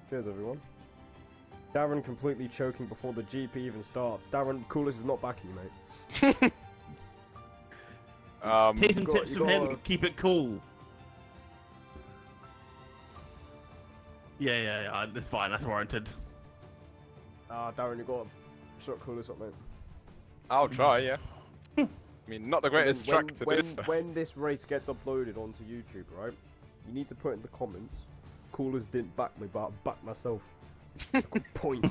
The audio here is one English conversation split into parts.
Cheers, everyone. Darren completely choking before the GP even starts. Darren, coolest is not backing you, mate. Take some tips from him. Keep it cool. Yeah. That's fine. That's warranted. Darren, you got to shut coolest up, mate. I'll try, yeah. I mean, not the greatest track to this. When this race gets uploaded onto YouTube, right, you need to put in the comments, coolest didn't back me, but I backed myself. Good point.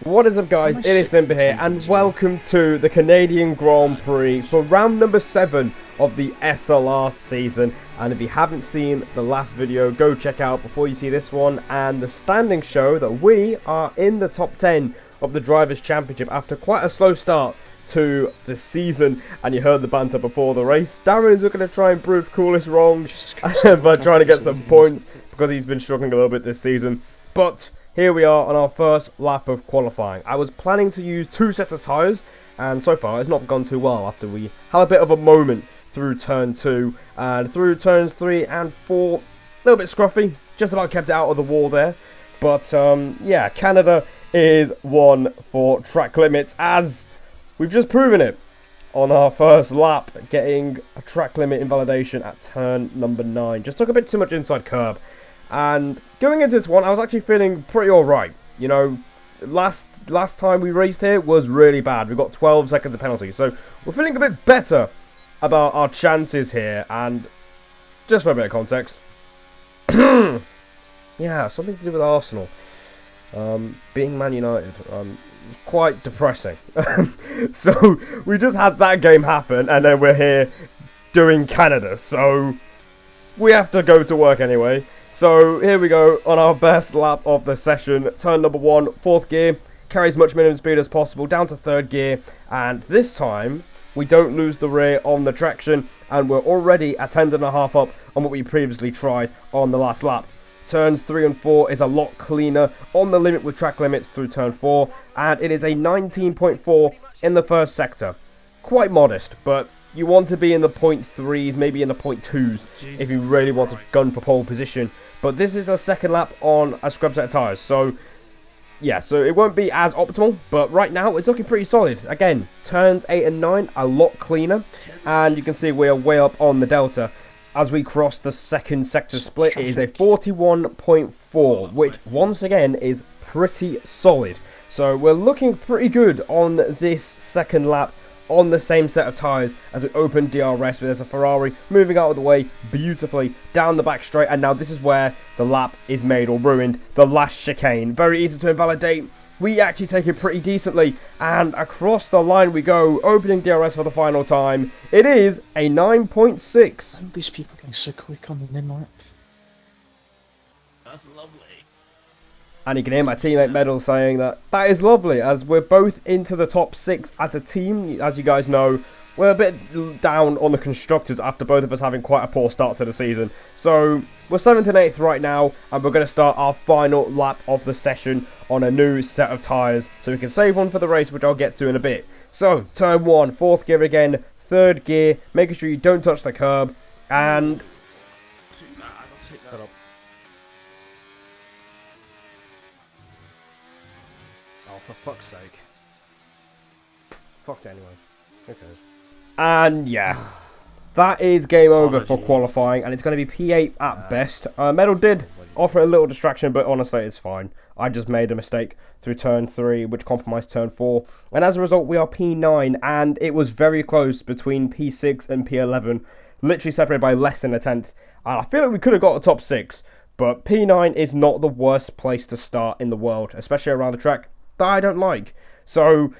What is up, guys? It is Simba here, and welcome to the Canadian Grand Prix for round number 7 of the SLR season. And if you haven't seen the last video, go check out before you see this one. And the standings show that we are in the top 10 of the Drivers' Championship after quite a slow start to the season. And you heard the banter before the race. Darren is going to try and prove coolest wrong by trying to get some points because he's been struggling a little bit this season. But here we are on our first lap of qualifying. I was planning to use 2 sets of tyres, and so far it's not gone too well after we have a bit of a moment through turn 2, and through turns 3 and 4, a little bit scruffy, just about kept it out of the wall there. But yeah, Canada is one for track limits, as we've just proven it on our first lap, getting a track limit invalidation at turn number 9. Just took a bit too much inside curb. And going into this one, I was actually feeling pretty alright. You know, last time we raced here was really bad. We got 12 seconds of penalty. So we're feeling a bit better about our chances here. And just for a bit of context, yeah, something to do with Arsenal. Being Man United. Quite depressing. So we just had that game happen, and then we're here doing Canada. So we have to go to work anyway. So here we go on our best lap of the session. Turn number 1, 4th gear. Carry as much minimum speed as possible down to 3rd gear. And this time, we don't lose the rear on the traction. And we're already a 10.5 up on what we previously tried on the last lap. Turns 3 and 4 is a lot cleaner on the limit with track limits through turn 4. And it is a 19.4 in the first sector. Quite modest, but you want to be in the 0.3s, maybe in the 0.2s, if you really want to gun for pole position. But this is a second lap on a scrub set of tyres, so yeah, so it won't be as optimal, but right now it's looking pretty solid. Again, turns 8 and 9, a lot cleaner, and you can see we are way up on the delta. As we cross the second sector split, it is a 41.4, which once again is pretty solid. So we're looking pretty good on this second lap on the same set of tyres as we open DRS, but there's a Ferrari moving out of the way beautifully down the back straight, and now this is where the lap is made or ruined. The last chicane, very easy to invalidate. We actually take it pretty decently, and across the line we go, opening DRS for the final time. It is a 9.6. How are these people getting so quick on the nim lap? That's lovely. And you can hear my teammate Medal saying that is lovely, as we're both into the top 6 as a team. As you guys know, we're a bit down on the constructors after both of us having quite a poor start to the season. So we're 7th and 8th right now, and we're going to start our final lap of the session on a new set of tyres, so we can save one for the race, which I'll get to in a bit. So turn 1, 4th gear again, 3rd gear, making sure you don't touch the curb, and oh, for fuck's sake. Fucked anyway. Okay. And yeah, that is game over for qualifying, and it's going to be P8 at best. Medal did offer a little distraction, but honestly, it's fine. I just made a mistake through turn 3, which compromised turn 4. And as a result, we are P9, and it was very close between P6 and P11. Literally separated by less than a tenth. And I feel like we could have got a top 6, but P9 is not the worst place to start in the world, especially around the track that I don't like. So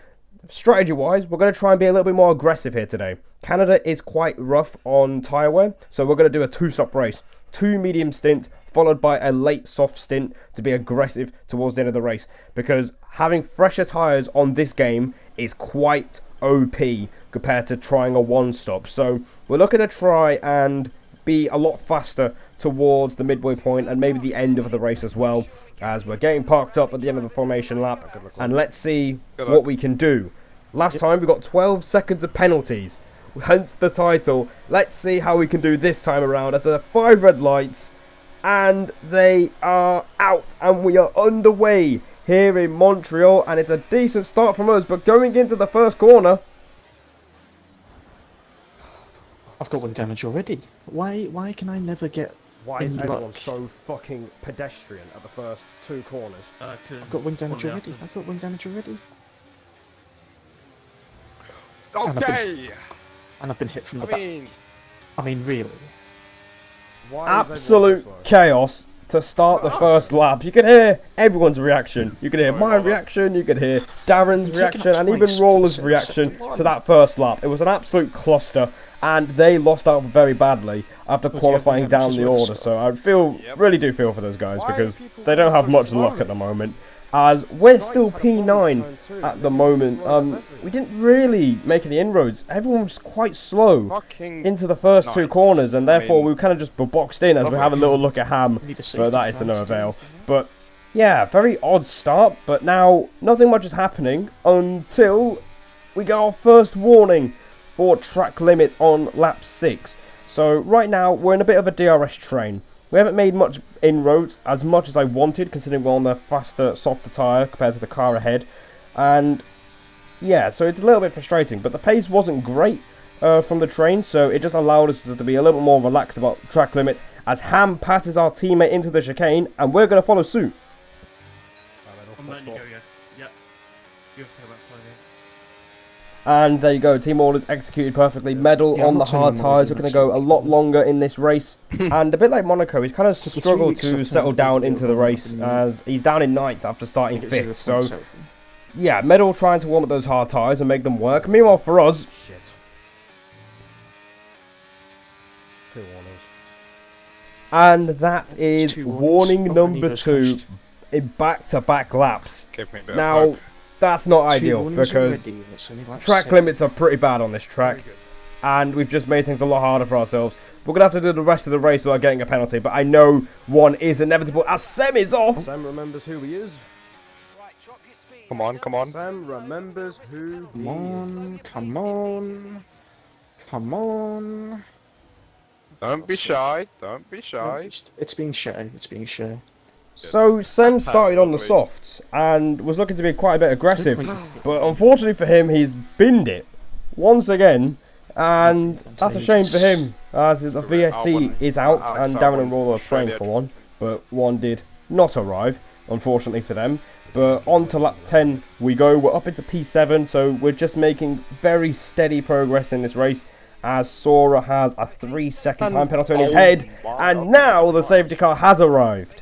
strategy-wise, we're going to try and be a little bit more aggressive here today. Canada is quite rough on tyre wear, so we're going to do a 2-stop race. 2 medium stints, followed by a late soft stint to be aggressive towards the end of the race. Because having fresher tyres on this game is quite OP compared to trying a 1-stop. So we're looking to try and be a lot faster towards the midway point and maybe the end of the race as well, as we're getting parked up at the end of the formation lap. And let's see what we can do. Last time we got 12 seconds of penalties, hence the title. Let's see how we can do this time around. After 5 red lights, and they are out, and we are underway here in Montreal, and it's a decent start from us, but going into the first corner... I've got one damage already. Why can I never get Why is any everyone luck? so fucking pedestrian at the first two corners? I've got wing damage already. I've got wing damage already. Okay! And I've been hit from the I back. mean, I mean, really? Why absolute chaos to start the first lap. You can hear everyone's reaction. You can hear my reaction, you can hear Darren's reaction, and even Roller's reaction to that first lap. It was an absolute cluster, and they lost out very badly after qualifying down the order. So I really do feel for those guys, because they don't have much luck at the moment. As we're still P9 at the moment, we didn't really make any inroads. Everyone was quite slow into the first two corners, and therefore we kind of just were boxed in as we have a little look at Ham, but that is to no avail. But yeah, very odd start, but now nothing much is happening until we get our first warning for track limits on lap 6. So right now we're in a bit of a DRS train. We haven't made much inroads, as much as I wanted, considering we're on the faster, softer tyre compared to the car ahead. And yeah, so it's a little bit frustrating, but the pace wasn't great from the train, so it just allowed us to be a little bit more relaxed about track limits as Ham passes our teammate into the chicane, and we're going to follow suit. I'm letting you go, yeah. Yep. You have to take that side, yeah. And there you go, team orders executed perfectly. Medal on the hard tyres. We're going to go a lot longer in this race. And a bit like Monaco, he's kind of struggled to settle down into the race, as he's down in 9th after starting 5th. So yeah, Medal trying to warm up those hard tyres and make them work. Meanwhile for us... Shit. 2 warnings. And that is warning number 2 in back-to-back laps. Now... That's not ideal, because track limits are pretty bad on this track, and we've just made things a lot harder for ourselves. We're going to have to do the rest of the race without getting a penalty, but I know one is inevitable as Sem is off. Sem remembers who he is. come on, come on. Sem remembers who he is. Come on. Come on. Don't be shy, don't be shy. It's being shy, it's being shy. So Sem started on the softs and was looking to be quite a bit aggressive, but unfortunately for him, he's binned it once again, and that's a shame for him, as the VSC is out and Darren and Roller are praying for one, but one did not arrive, unfortunately for them. But on to lap 10 we go. We're up into P7, so we're just making very steady progress in this race, as Sora has a 3-second time penalty on his head, and now the safety car has arrived.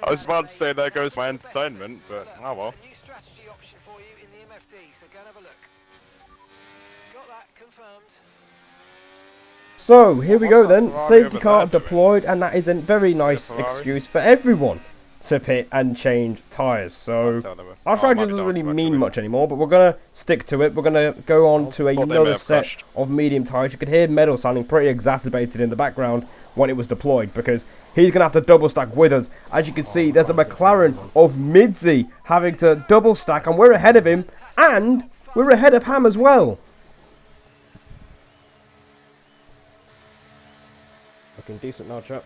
I was about to say there goes my entertainment, but oh well. So here we go then, safety car deployed, and that is a very nice excuse for everyone to pit and change tyres. So our strategy doesn't really mean much anymore, but we're going to stick to it. We're going to go on to another set of medium tyres. You could hear Medal sounding pretty exacerbated in the background when it was deployed, because he's going to have to double stack with us. As you can see, there's a McLaren of Midzi having to double stack, and we're ahead of him, and we're ahead of Ham as well. Looking decent now, chap.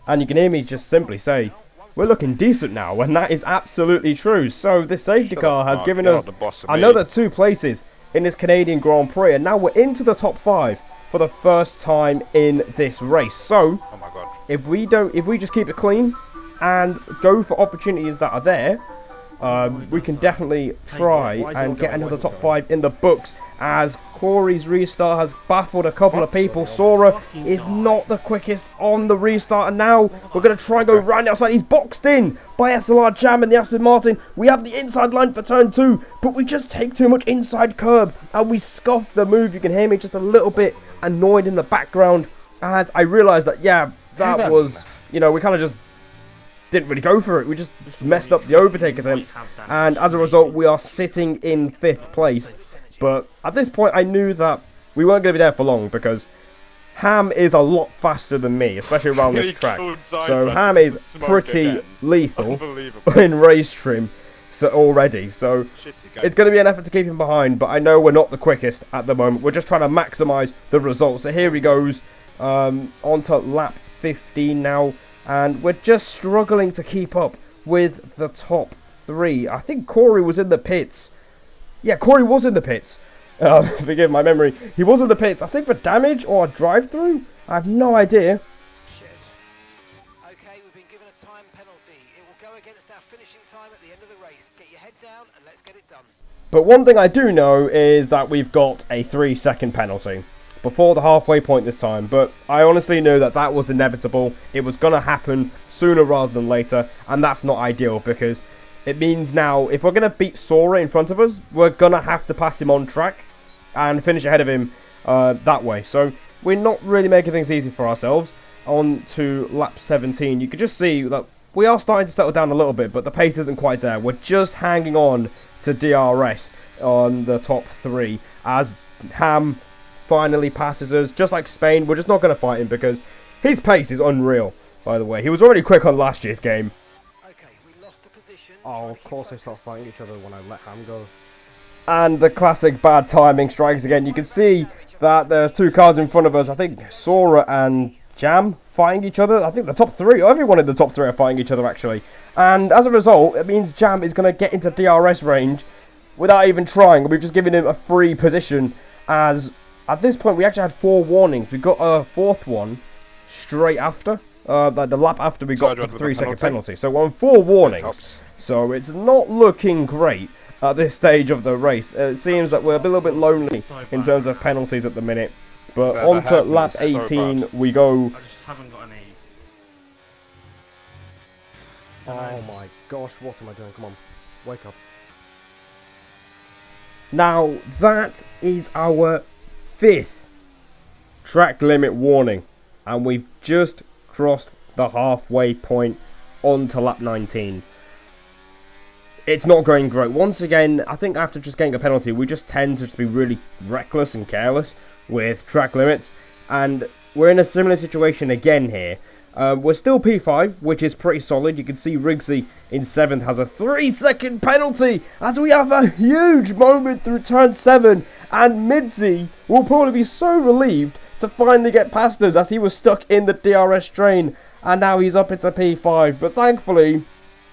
And you can hear me just simply say, we're looking decent now, and that is absolutely true. So this safety car has given us another 2 places in this Canadian Grand Prix, and now we're into the top 5 for the first time in this race. So if we just keep it clean and go for opportunities that are there, we can definitely try and get another top 5 in the books, as Corey's restart has baffled a couple of people. Sora is not the quickest on the restart, and now we're going to try and go round the outside. He's boxed in by SLR Jam and the Aston Martin. We have the inside line for turn 2, but we just take too much inside curb, and we scuff the move. You can hear me just a little bit annoyed in the background, as I realised that, yeah, that was, you know, we kind of just didn't really go for it. We just messed up the overtake attempt, and as a result we are sitting in 5th place. But at this point I knew that we weren't going to be there for long, because Ham is a lot faster than me, especially around this track. So Ham is pretty lethal in race trim already, so it's going to be an effort to keep him behind, but I know we're not the quickest at the moment. We're just trying to maximise the results. So here he goes, onto lap 15 now, and we're just struggling to keep up with the top 3. I think Corey was in the pits. Yeah, Corey was in the pits. Forgive my memory. He was in the pits, I think for damage or a drive-through? I have no idea. Shit. Okay, we've been given a time penalty. It will go against our finishing time at the end of the race. Get your head down and let's get it done. But one thing I do know is that we've got a 3-second penalty before the halfway point this time. But I honestly knew that that was inevitable. It was going to happen sooner rather than later. And that's not ideal because it means now if we're going to beat Sora in front of us, we're going to have to pass him on track and finish ahead of him that way. So we're not really making things easy for ourselves. On to lap 17. You can just see that we are starting to settle down a little bit, but the pace isn't quite there. We're just hanging on to DRS on the top 3 as Ham finally passes us. Just like Spain, we're just not going to fight him because his pace is unreal, by the way. He was already quick on last year's game. Okay, we lost the position. Oh, of course they start fighting each other when I let Ham go. And the classic bad timing strikes again. You can see that there's 2 cars in front of us. I think Sora and Jam fighting each other. I think the top 3, everyone in the top 3 are fighting each other actually. And as a result, it means Jam is going to get into DRS range without even trying. We've just given him a free position as at this point we actually had 4 warnings. We got a 4th one straight after. Like the lap after we got the 3-second penalty. So we're on 4 warnings. So it's not looking great at this stage of the race. It seems that we're a little bit lonely in terms of penalties at the minute. But on to lap 18 we go. I just haven't got any. Oh my gosh, what am I doing? Come on, wake up. Now that is our 5th track limit warning. And we've just crossed the halfway point onto lap 19. It's not going great. Once again, I think after just getting a penalty, we just tend to just be really reckless and careless with track limits. And we're in a similar situation again here. We're still P5, which is pretty solid. You can see Rigsy in 7th has a 3-second penalty as we have a huge moment through turn 7. And Midzi will probably be so relieved to finally get past us as he was stuck in the DRS train. And now he's up into P5. But thankfully,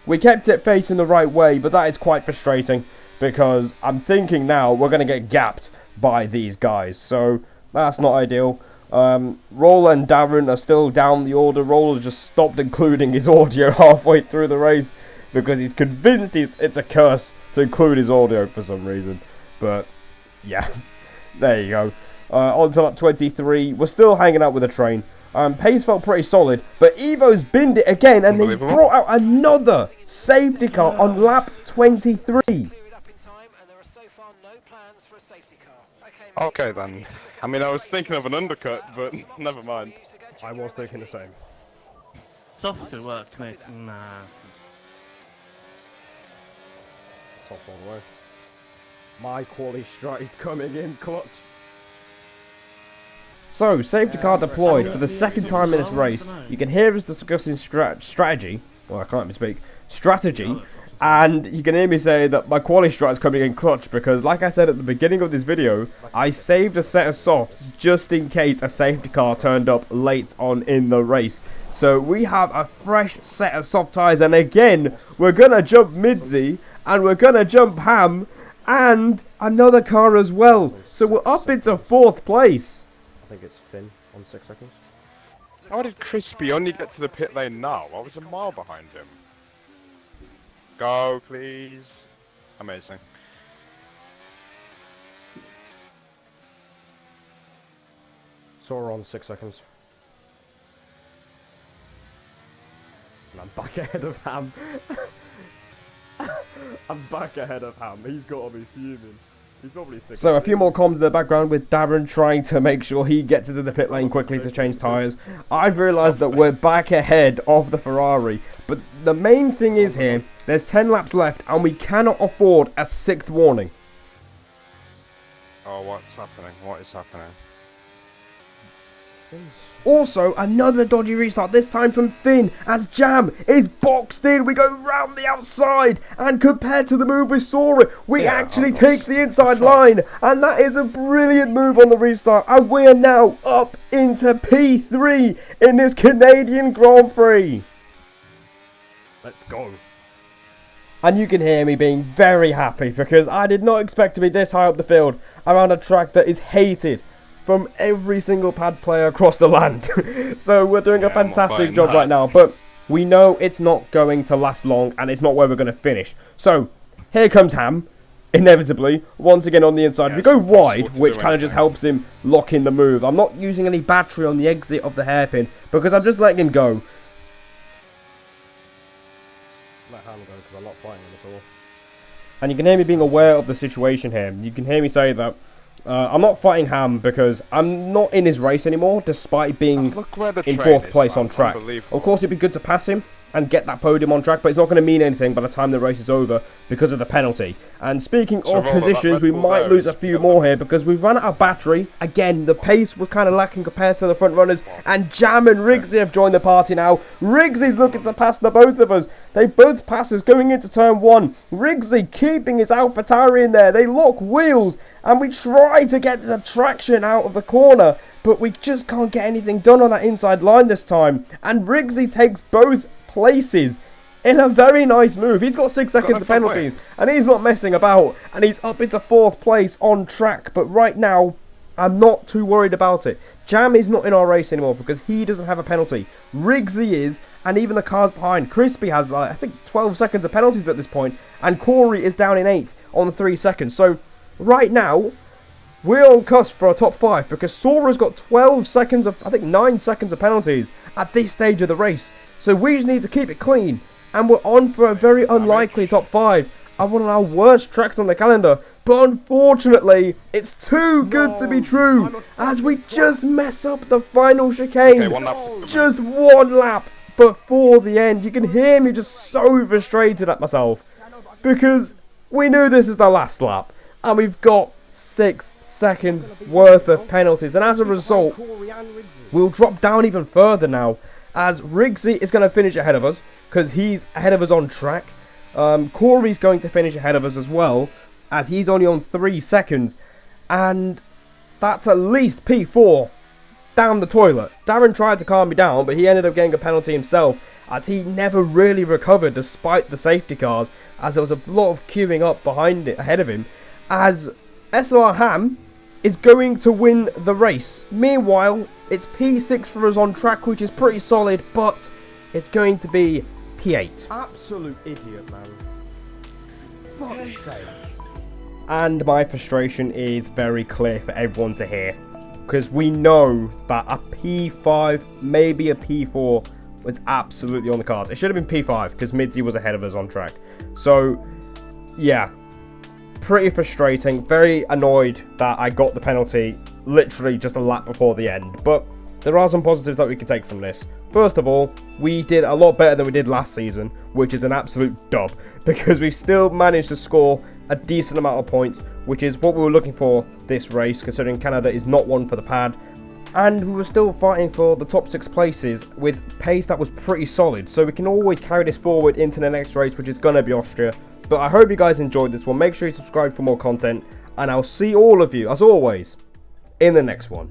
we kept it facing the right way. But that is quite frustrating because I'm thinking now we're going to get gapped by these guys. So that's not ideal. Roller and Darren are still down the order. Roller just stopped including his audio halfway through the race because he's convinced it's a curse to include his audio for some reason. But yeah, there you go. On to lap 23. We're still hanging out with the train. Pace felt pretty solid, but Evo's binned it again and he's brought out another safety car on lap 23. Okay then. I mean, I was thinking of an undercut, but never mind. I was thinking the same. Soft to work, Nick. Nah. Soft all the way. My quality strat is coming in clutch. So, safety car deployed for the 2nd time in this race. You can hear us discussing strategy. Well, I can't even speak. Strategy. And you can hear me say that my quality strat is coming in clutch because, like I said at the beginning of this video, I saved a set of softs just in case a safety car turned up late on in the race. So we have a fresh set of soft tyres, and again, we're going to jump Midzi, and we're going to jump Ham, and another car as well. So we're up into 4th place. I think it's Finn on 6 seconds. How did Crispy only get to the pit lane now? I was a mile behind him. Go, please. Amazing. Sora on 6 seconds. And I'm back ahead of Ham. I'm back ahead of Ham. He's got to be fuming. He's probably sick. So a few more comms in the background with Darren trying to make sure he gets into the pit lane quickly to change tyres. I've realised that we're back ahead of the Ferrari. But the main thing is here, there's 10 laps left and we cannot afford a 6th warning. Oh, what's happening? What is happening? Things Also, another dodgy restart, this time from Finn, as Jam is boxed in. We go round the outside, and compared to the move we saw it, we actually take the inside line, and that is a brilliant move on the restart, and we are now up into P3 in this Canadian Grand Prix. Let's go. And you can hear me being very happy, because I did not expect to be this high up the field around a track that is hated from every single pad player across the land. So we're doing a fantastic job right now, but we know it's not going to last long, and it's not where we're going to finish. So here comes Ham, inevitably, once again on the inside. We go wide, which kind of just helps him lock in the move. I'm not using any battery on the exit of the hairpin, because I'm just letting him go. Let Ham go, because I'm not fighting him at all. And you can hear me being aware of the situation here. You can hear me say that I'm not fighting Ham because I'm not in his race anymore, despite being in 4th place on track. Of course, it'd be good to pass him and get that podium on track, but it's not going to mean anything by the time the race is over because of the penalty. And speaking of positions, we might lose a few more here because we've run out of battery. Again, the pace was kind of lacking compared to the front runners, and Jam and Riggsy have joined the party now. Riggsy's looking to pass the both of us. They both pass us going into turn 1. Riggsy keeping his AlphaTauri in there. They lock wheels, and we try to get the traction out of the corner, but we just can't get anything done on that inside line this time. And Riggsy takes both places in a very nice move. He's got 6 seconds of penalties, and he's not messing about, and he's up into 4th place on track. But right now, I'm not too worried about it. Jam is not in our race anymore because he doesn't have a penalty. Riggsy is, and even the cars behind. Crispy has, I think, 12 seconds of penalties at this point, and Corey is down in 8th on 3 seconds. So right now, we're on cusp for a top 5 because Sora's got 12 seconds of, I think, 9 seconds of penalties at this stage of the race. So we just need to keep it clean, and we're on for a very unlikely top 5 on one of our worst tracks on the calendar. But unfortunately, it's too good to be true, as we just mess up the final chicane. Just one lap before the end. You can hear me just so frustrated at myself, because we knew this is the last lap, and we've got 6 seconds worth of penalties, and as a result, we'll drop down even further now, as Riggsy is going to finish ahead of us, because he's ahead of us on track. Corey's going to finish ahead of us as well, as he's only on 3 seconds, and that's at least P4 down the toilet. Darren tried to calm me down, but he ended up getting a penalty himself, as he never really recovered despite the safety cars, as there was a lot of queuing up behind it ahead of him, as SLR Ham is going to win the race. Meanwhile, it's P6 for us on track, which is pretty solid, but it's going to be P8. Absolute idiot, man. Fuck's sake. And my frustration is very clear for everyone to hear, because we know that a P5, maybe a P4, was absolutely on the cards. It should have been P5, because Midzi was ahead of us on track. So, yeah, pretty frustrating. Very annoyed that I got the penalty literally just a lap before the end. But there are some positives that we can take from this. First of all, we did a lot better than we did last season, which is an absolute dub, because we still managed to score a decent amount of points, which is what we were looking for this race, considering Canada is not one for the pad. And we were still fighting for the top 6 places with pace that was pretty solid, so we can always carry this forward into the next race, which is going to be Austria. But I hope you guys enjoyed this one. Make sure you subscribe for more content, and I'll see all of you, as always, in the next one.